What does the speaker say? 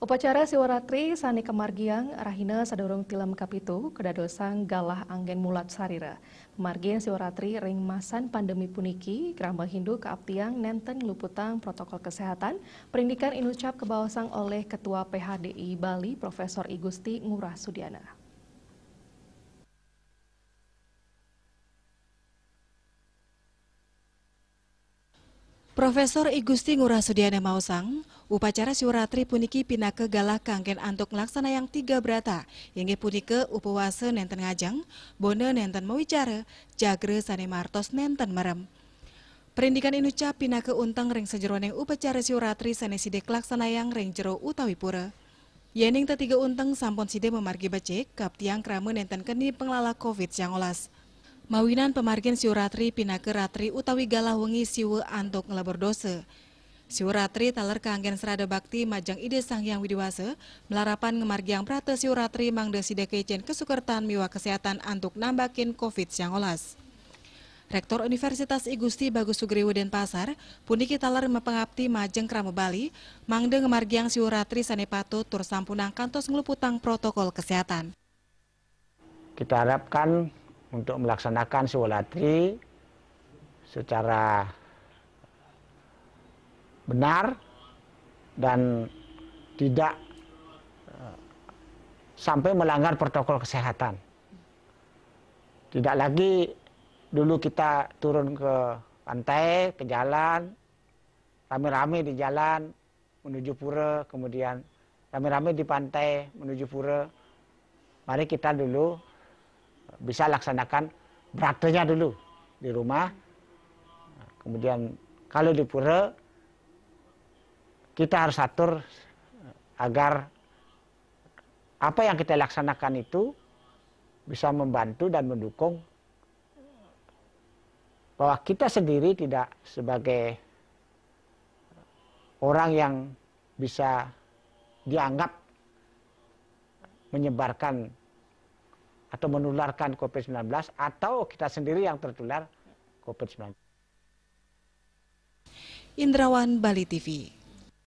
Upacara Siwaratri Sani Kemargiang Rahina Sadurung Tilam Kapitu Kedadosang Galah Anggen Mulat Sarira. Pemargian Siwaratri ring masan pandemi puniki Kerambang Hindu Keaptiang nenten luputang protokol kesehatan perindikan inucap kebawasang oleh Ketua PHDI Bali Profesor I Gusti Ngurah Sudiana. Profesor I Gusti Ngurah Sudiana mausang, upacara Siwaratri puniki pinake galah kanggen antuk laksana yang 3 berata, yang punike upawase nenten ngajang, bone nenten mewicara, jagre sane martos nenten merem. Perindikan inucap pinake untang ring sejeroneng upacara Siwaratri sane sidek laksana yang ring jero utawi pura. Yening tetiga untang sampun side memargi becek, kaptiang krame nenten keni penglala COVID-19. Mawinan pemargin Siwaratri pinake ratri utawi galah wengi siwe antuk ngelebur dosa. Siwaratri taler kanggen serada bakti majang ide Sang Hyang Widiwasa melarapan ngemargiang prate Siwaratri mangde sida kecen kesukertan miwa kesehatan antuk nambakin COVID-19. Rektor Universitas I Gusti Bagus Sugriwo Denpasar puniki taler mepengabti majeng krama Bali mangde ngemargiang Siwaratri sane patut tur sampunang kantos ngeluputang protokol kesehatan. Kita harapkan untuk melaksanakan Siwaratri secara benar dan tidak sampai melanggar protokol kesehatan. Tidak lagi dulu kita turun ke pantai, ke jalan, rame-rame di jalan menuju pura, kemudian rame-rame di pantai menuju pura. Mari kita dulu bisa laksanakan beratnya dulu di rumah. Kemudian kalau di pura kita harus atur agar apa yang kita laksanakan itu bisa membantu dan mendukung bahwa kita sendiri tidak sebagai orang yang bisa dianggap menyebarkan atau menularkan COVID-19 atau kita sendiri yang tertular COVID-19. Indrawan, Bali TV.